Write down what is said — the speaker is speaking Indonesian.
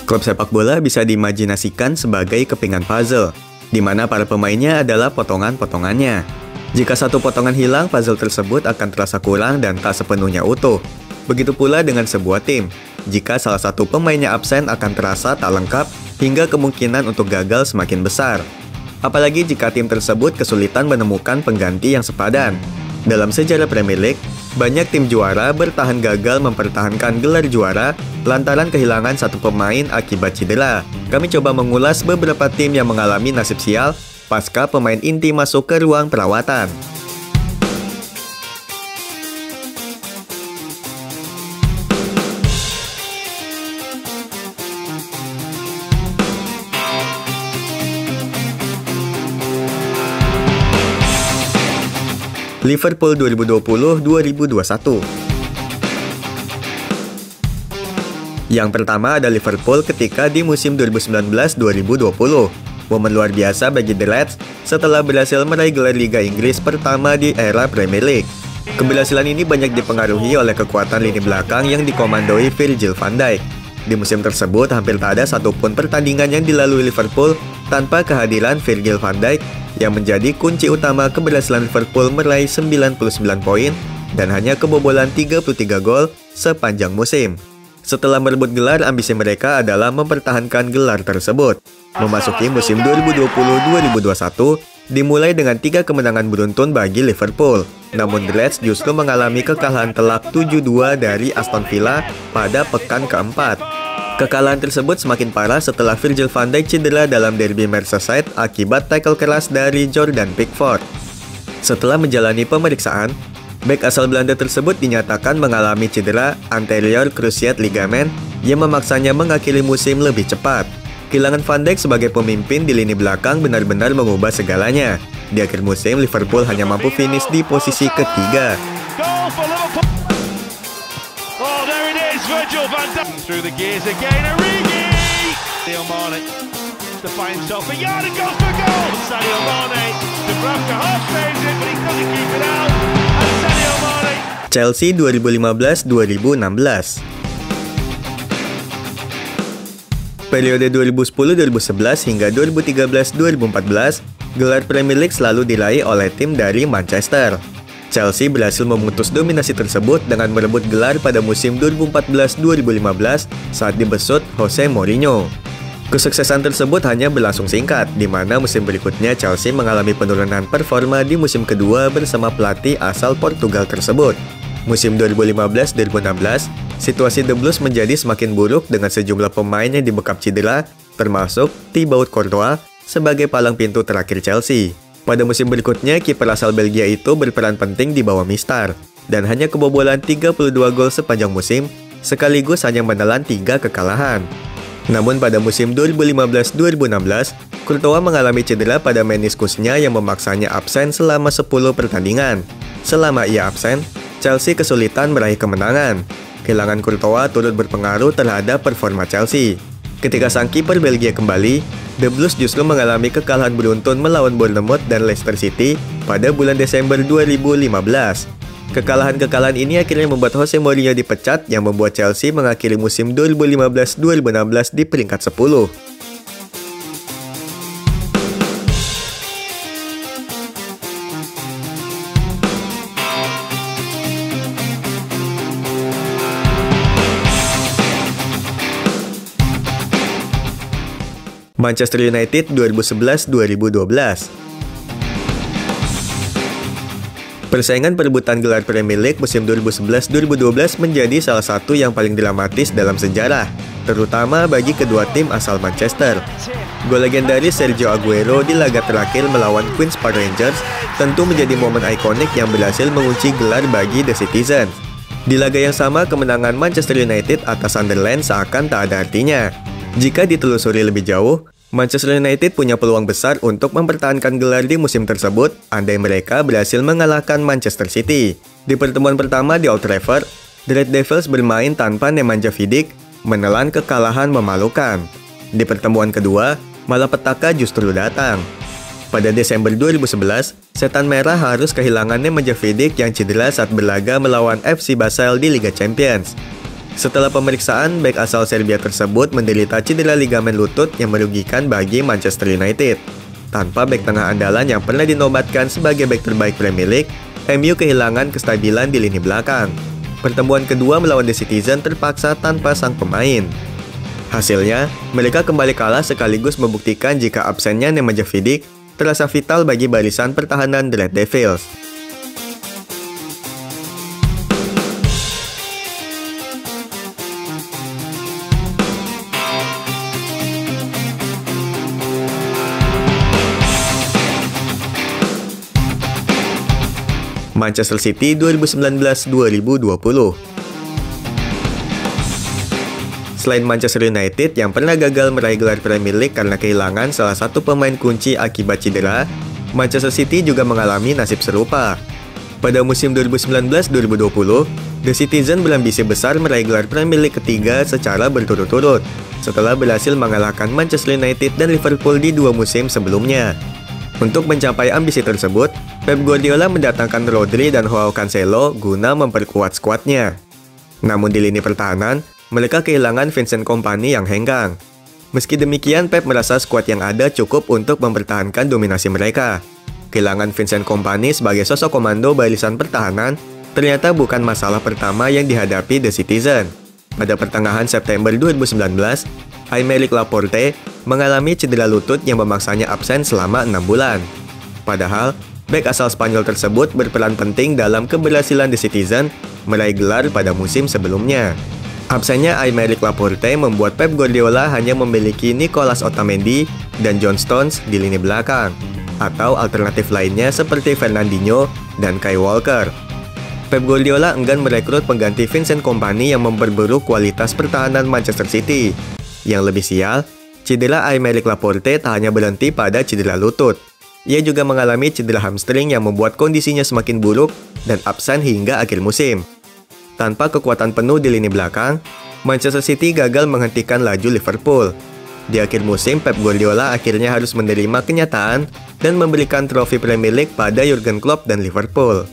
Klub sepak bola bisa diimajinasikan sebagai kepingan puzzle, di mana para pemainnya adalah potongan-potongannya. Jika satu potongan hilang, puzzle tersebut akan terasa kurang dan tak sepenuhnya utuh. Begitu pula dengan sebuah tim. Jika salah satu pemainnya absen, akan terasa tak lengkap hingga kemungkinan untuk gagal semakin besar. Apalagi jika tim tersebut kesulitan menemukan pengganti yang sepadan. Dalam sejarah Premier League, banyak tim juara bertahan gagal mempertahankan gelar juara lantaran kehilangan satu pemain akibat cedera. Kami coba mengulas beberapa tim yang mengalami nasib sial pasca pemain inti masuk ke ruang perawatan. Liverpool 2020-2021. Yang pertama ada Liverpool ketika di musim 2019-2020. Momen luar biasa bagi The Reds setelah berhasil meraih gelar Liga Inggris pertama di era Premier League. Keberhasilan ini banyak dipengaruhi oleh kekuatan lini belakang yang dikomandoi Virgil van Dijk. Di musim tersebut hampir tak ada satupun pertandingan yang dilalui Liverpool tanpa kehadiran Virgil van Dijk yang menjadi kunci utama keberhasilan Liverpool meraih 99 poin dan hanya kebobolan 33 gol sepanjang musim. Setelah merebut gelar, ambisi mereka adalah mempertahankan gelar tersebut. Memasuki musim 2020-2021, dimulai dengan 3 kemenangan beruntun bagi Liverpool. Namun The Reds justru mengalami kekalahan telak 7-2 dari Aston Villa pada pekan keempat. Kekalahan tersebut semakin parah setelah Virgil van Dijk cedera dalam derby Merseyside akibat tackle keras dari Jordan Pickford. Setelah menjalani pemeriksaan, bek asal Belanda tersebut dinyatakan mengalami cedera anterior cruciate ligament yang memaksanya mengakhiri musim lebih cepat. Kehilangan Van Dijk sebagai pemimpin di lini belakang benar-benar mengubah segalanya. Di akhir musim, Liverpool hanya mampu finish di posisi ketiga. Virgil van Dijk through the gears again. Origi! Sadio Mane to find himself a yard and goes for goal. Sadio Mane, Dubravka half saves it, but he doesn't keep it out. And Sadio Mane. Chelsea 2015-2016. Periode 2010-2011 hingga 2013-2014, gelar Premier League selalu diraih oleh tim dari Manchester. Chelsea berhasil memutus dominasi tersebut dengan merebut gelar pada musim 2014-2015 saat dibesut Jose Mourinho. Kesuksesan tersebut hanya berlangsung singkat, di mana musim berikutnya Chelsea mengalami penurunan performa di musim kedua bersama pelatih asal Portugal tersebut. Musim 2015-2016, situasi The Blues menjadi semakin buruk dengan sejumlah pemain yang dibekap cedera, termasuk Thibaut Courtois sebagai palang pintu terakhir Chelsea. Pada musim berikutnya, kiper asal Belgia itu berperan penting di bawah Mistar, dan hanya kebobolan 32 gol sepanjang musim, sekaligus hanya menelan 3 kekalahan. Namun pada musim 2015-2016, Courtois mengalami cedera pada meniskusnya yang memaksanya absen selama 10 pertandingan. Selama ia absen, Chelsea kesulitan meraih kemenangan. Kehilangan Courtois turut berpengaruh terhadap performa Chelsea. Ketika sang kiper Belgia kembali, The Blues justru mengalami kekalahan beruntun melawan Bournemouth dan Leicester City pada bulan Desember 2015. Kekalahan-kekalahan ini akhirnya membuat Jose Mourinho dipecat yang membuat Chelsea mengakhiri musim 2015-2016 di peringkat 10. Manchester United 2011-2012. Persaingan perebutan gelar Premier League musim 2011-2012 menjadi salah satu yang paling dramatis dalam sejarah, terutama bagi kedua tim asal Manchester. Gol legendaris Sergio Aguero di laga terakhir melawan Queen's Park Rangers tentu menjadi momen ikonik yang berhasil mengunci gelar bagi The Citizens. Di laga yang sama, kemenangan Manchester United atas Sunderland seakan tak ada artinya. Jika ditelusuri lebih jauh, Manchester United punya peluang besar untuk mempertahankan gelar di musim tersebut andai mereka berhasil mengalahkan Manchester City. Di pertemuan pertama di Old Trafford, The Red Devils bermain tanpa Nemanja Vidic, menelan kekalahan memalukan. Di pertemuan kedua, malapetaka justru datang. Pada Desember 2011, Setan Merah harus kehilangan Nemanja Vidic yang cedera saat berlaga melawan FC Basel di Liga Champions. Setelah pemeriksaan, bek asal Serbia tersebut menderita cedera ligamen lutut yang merugikan bagi Manchester United. Tanpa bek tengah andalan yang pernah dinobatkan sebagai bek terbaik Premier League, MU kehilangan kestabilan di lini belakang. Pertemuan kedua melawan The Citizen terpaksa tanpa sang pemain. Hasilnya, mereka kembali kalah sekaligus membuktikan jika absennya Nemanja Vidic terasa vital bagi barisan pertahanan The Red Devils. Manchester City 2019-2020. Selain Manchester United yang pernah gagal meraih gelar Premier League karena kehilangan salah satu pemain kunci akibat cedera, Manchester City juga mengalami nasib serupa. Pada musim 2019-2020, The Citizen berambisi besar meraih gelar Premier League ketiga secara berturut-turut, setelah berhasil mengalahkan Manchester United dan Liverpool di 2 musim sebelumnya. Untuk mencapai ambisi tersebut, Pep Guardiola mendatangkan Rodri dan Joao Cancelo guna memperkuat skuadnya. Namun di lini pertahanan, mereka kehilangan Vincent Kompany yang hengkang. Meski demikian, Pep merasa skuad yang ada cukup untuk mempertahankan dominasi mereka. Kehilangan Vincent Kompany sebagai sosok komando barisan pertahanan ternyata bukan masalah pertama yang dihadapi The Citizen. Pada pertengahan September 2019, Aymeric Laporte mengalami cedera lutut yang memaksanya absen selama 6 bulan. Padahal, bek asal Spanyol tersebut berperan penting dalam keberhasilan The Citizen meraih gelar pada musim sebelumnya. Absennya Aymeric Laporte membuat Pep Guardiola hanya memiliki Nicolas Otamendi dan John Stones di lini belakang, atau alternatif lainnya seperti Fernandinho dan Kyle Walker. Pep Guardiola enggan merekrut pengganti Vincent Kompany yang memperburuk kualitas pertahanan Manchester City. Yang lebih sial, cedera Aymeric Laporte tak hanya berhenti pada cedera lutut. Ia juga mengalami cedera hamstring yang membuat kondisinya semakin buruk dan absen hingga akhir musim. Tanpa kekuatan penuh di lini belakang, Manchester City gagal menghentikan laju Liverpool. Di akhir musim, Pep Guardiola akhirnya harus menerima kenyataan dan memberikan trofi Premier League pada Jurgen Klopp dan Liverpool.